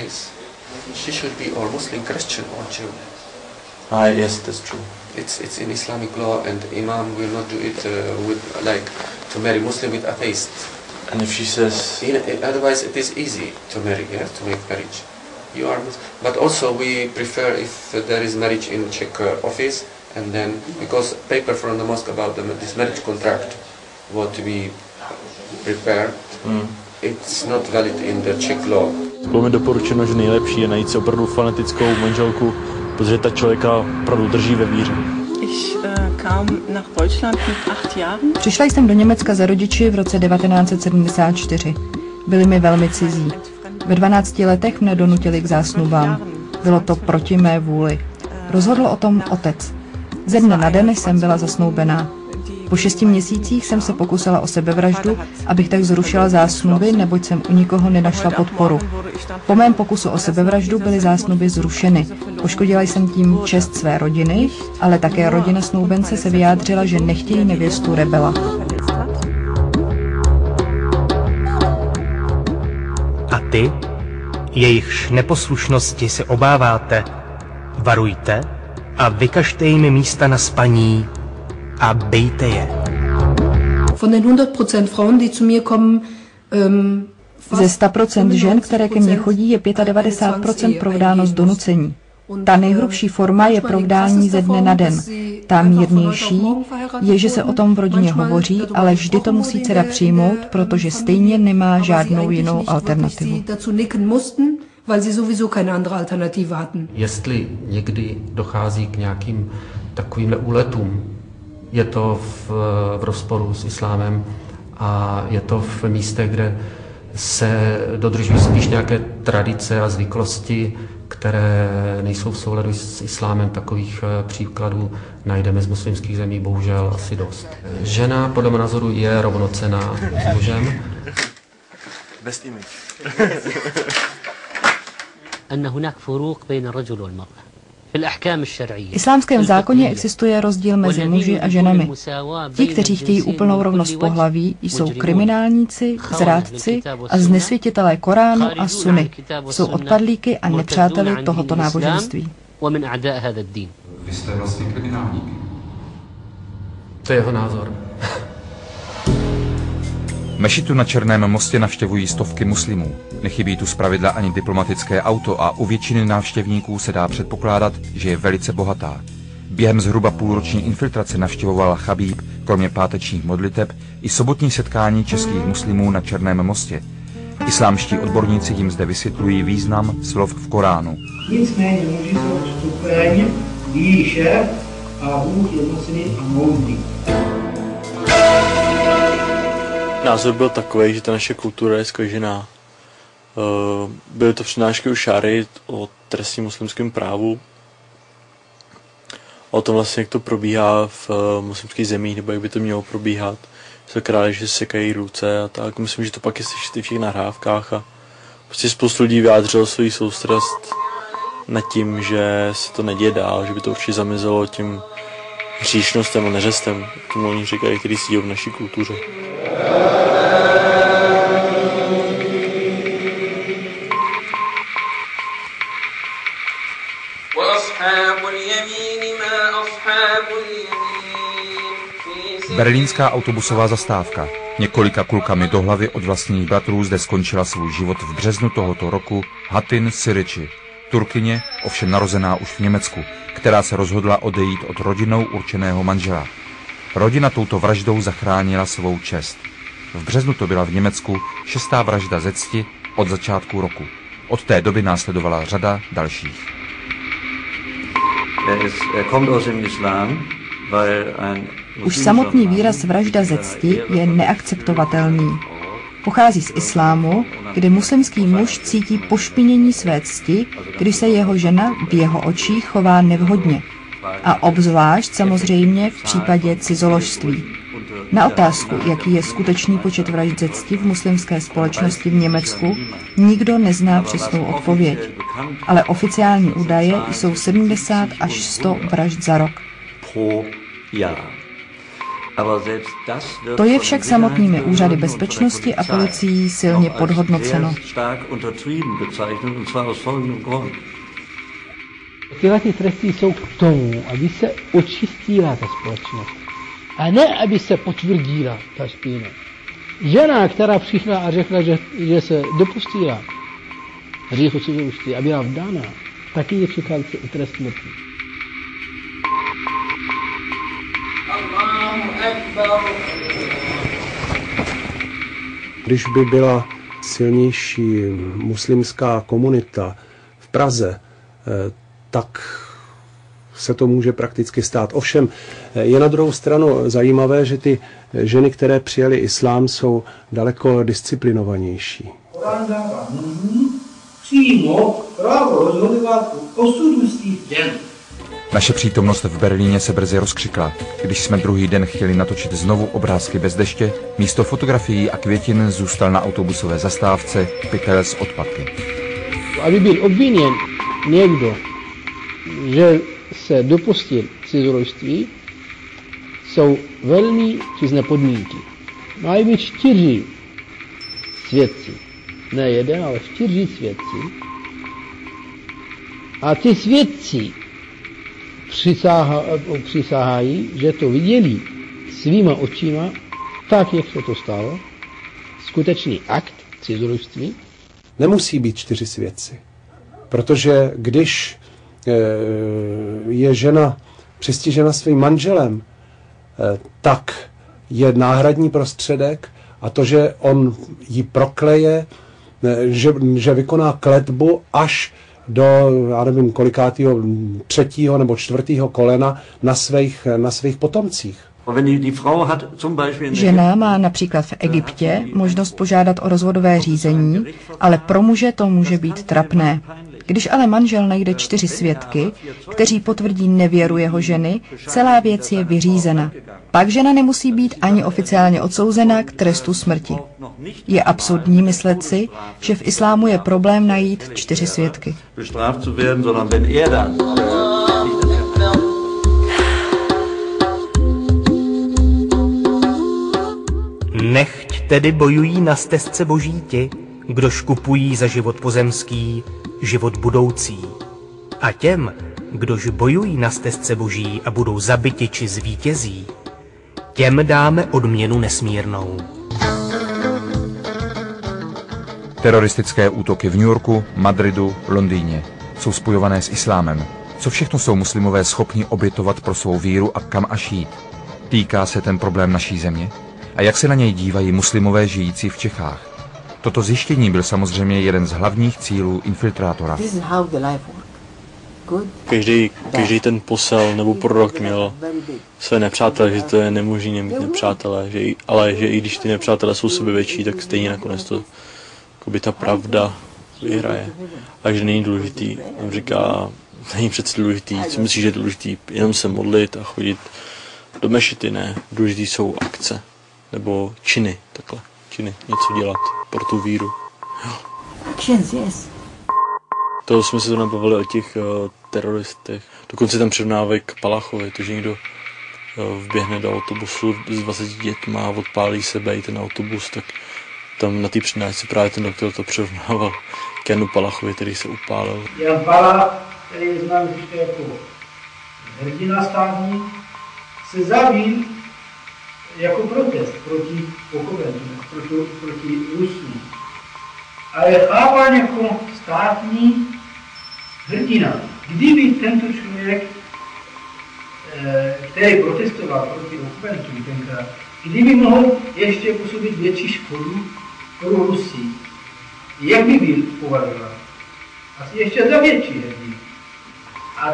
Yes. She should be or Muslim, Christian or Jew. Yes, that's true. It's in Islamic law, and Imam will not do it with like to marry Muslim with atheist. And if she says... Otherwise it is easy to marry, yeah, to make marriage. You are, but also we prefer if there is marriage in Czech office, and then because paper from the mosque about this marriage contract what to be prepared, it's not valid in the Czech law. Bylo mi doporučeno, že nejlepší je najít si opravdu fanatickou manželku, protože ta člověka opravdu drží ve víře. Přišla jsem do Německa za rodiči v roce 1974. Byli mi velmi cizí. Ve 12 letech mne donutili k zásnubám. Bylo to proti mé vůli. Rozhodl o tom otec. Ze dne na den jsem byla zasnoubená. Po 6 měsících jsem se pokusila o sebevraždu, abych tak zrušila zásnuby, neboť jsem u nikoho nenašla podporu. Po mém pokusu o sebevraždu byly zásnuby zrušeny. Poškodila jsem tím čest své rodiny, ale také rodina snoubence se vyjádřila, že nechtějí nevěstu rebela. A ty, jejichž neposlušnosti se obáváte, varujte a vykažte jim místa na spaní a bejte je. Ze 100% žen, které ke mně chodí, je 95% provdáno z donucení. Ta nejhrubší forma je provdání ze dne na den. Ta mírnější je, že se o tom v rodině hovoří, ale vždy to musí dcera přijmout, protože stejně nemá žádnou jinou alternativu. Jestli někdy dochází k nějakým takovým úletům, je to v rozporu s islámem a je to v místech, kde se dodržují spíš nějaké tradice a zvyklosti, které nejsou v souladu s islámem. Takových příkladů najdeme z muslimských zemí bohužel asi dost. Žena podle mého názoru je rovnocenná s mužem. Best image. V islámském zákoně existuje rozdíl mezi muži a ženami. Ti, kteří chtějí úplnou rovnost pohlaví, jsou kriminálníci, zrádci a znesvětitelé Koránu a Sunny. Jsou odpadlíky a nepřáteli tohoto náboženství. Vy jste vlastně kriminálník. To je jeho názor. Mešitu na Černém mostě navštěvují stovky muslimů. Nechybí tu zpravidla ani diplomatické auto a u většiny návštěvníků se dá předpokládat, že je velice bohatá. Během zhruba půlroční infiltrace navštěvoval Chabíb, kromě pátečních modliteb, i sobotní setkání českých muslimů na Černém mostě. Islámští odborníci jim zde vysvětlují význam slov v Koránu. Nicméně muži jsou suverénně, ví šéf a Bůh je mocný a moudrý. Názor byl takový, že ta naše kultura je zkažená. Byly to přednášky u šáry o trestním muslimském právu, o tom vlastně, jak to probíhá v muslimských zemích, nebo jak by to mělo probíhat. Se králi, že sekají ruce a tak. Myslím, že to pak je slyšet i v těch nahrávkách a prostě spoustu lidí vyjádřilo svou soustrast nad tím, že se to neděje dál, že by to určitě zamizelo tím hříšnostem a neřestem, tomu oni říkají, který si dějí v naší kultuře. Berlínská autobusová zastávka. Několika kulkami do hlavy od vlastních bratrů zde skončila svůj život v březnu tohoto roku Hatin Sirici, Turkyně, ovšem narozená už v Německu, která se rozhodla odejít od rodinou určeného manžela. Rodina touto vraždou zachránila svou čest. V březnu to byla v Německu 6. vražda ze cti od začátku roku. Od té doby následovala řada dalších. Už samotný výraz vražda ze cti je neakceptovatelný. Pochází z islámu, kde muslimský muž cítí pošpinění své cti, když se jeho žena v jeho očích chová nevhodně. A obzvlášť samozřejmě v případě cizoložství. Na otázku, jaký je skutečný počet vražd ze cti v muslimské společnosti v Německu, nikdo nezná přesnou odpověď. Ale oficiální údaje jsou 70 až 100 vražd za rok. To je však samotnými úřady bezpečnosti a policií silně podhodnoceno. Tyhle tresty jsou k tomu, aby se očistila ta společnost. A ne, aby se potvrdila ta špína. Žena, která přišla a řekla, že se dopustila hříchu cizoložství a byla vdána, taky je čekal trest smrti. Když by byla silnější muslimská komunita v Praze, tak se to může prakticky stát. Ovšem je na druhou stranu zajímavé, že ty ženy, které přijaly islám, jsou daleko disciplinovanější. Korán dává nyní přímo právo rozhodovat o osudu svých žen. Naše přítomnost v Berlíně se brzy rozkřikla. Když jsme druhý den chtěli natočit znovu obrázky bez deště, místo fotografií a květin zůstal na autobusové zastávce pytel s odpadky. Aby byl obviněn někdo, že se dopustil cizoložství, jsou velmi přísné podmínky. Mají být 4 svědci. Ne 1, ale 4 svědci. A ty svědci přisahají, že to viděli svýma očima, tak, jak se to stalo, skutečný akt cizoložství. Nemusí být 4 svědci, protože když je žena přistižena svým manželem, tak je náhradní prostředek a to, že on ji prokleje, že vykoná kletbu až do, já nevím, kolikátýho 3. nebo 4. kolena na svých potomcích. Žena má například v Egyptě možnost požádat o rozvodové řízení, ale pro muže to může být trapné. Když ale manžel najde 4 svědky, kteří potvrdí nevěru jeho ženy, celá věc je vyřízena. Pak žena nemusí být ani oficiálně odsouzena k trestu smrti. Je absurdní myslet si, že v islámu je problém najít 4 svědky. Nechť tedy bojují na stezce boží ti, kdož kupují za život pozemský, život budoucí. A těm, kdož bojují na stezce boží a budou zabiti či zvítězí, těm dáme odměnu nesmírnou. Teroristické útoky v New Yorku, Madridu, Londýně jsou spojované s islámem. Co všechno jsou muslimové schopni obětovat pro svou víru a kam až jít? Týká se ten problém naší země? A jak se na něj dívají muslimové žijící v Čechách? Toto zjištění byl samozřejmě jeden z hlavních cílů infiltrátora. Každý ten posel nebo prorok měl své nepřátelé, že to je nemožné mít nepřátelé, ale že i když ty nepřátelé jsou sebevětší, tak stejně nakonec to jakoby ta pravda vyhraje. Takže není důležitý, on říká, není přece důležitý, co myslíš, že je důležitý, jenom se modlit a chodit do mešity, ne, důležitý jsou akce, nebo činy, takhle, činy, něco dělat pro tu víru. To jsme se to nebavili o těch teroristech. Dokonce tam přirovnávají k Palachovi, to, že někdo vběhne do autobusu s 20 dětma a odpálí sebe i ten autobus, tak tam na té přednášce právě ten doktor to přirovnával k Janu Palachovi, který se upálil. Jan Palach, který je znám ještě jako hrdina státní, se zabil jako protest proti okupancům, proti Rusům. Ale chápán jako státní hrdina. Kdyby tento člověk, který protestoval proti okupantům tenkrát, kdyby mohl ještě působit větší škodu pro Rusy, jak by byl považován? Asi ještě za větší hrdina. A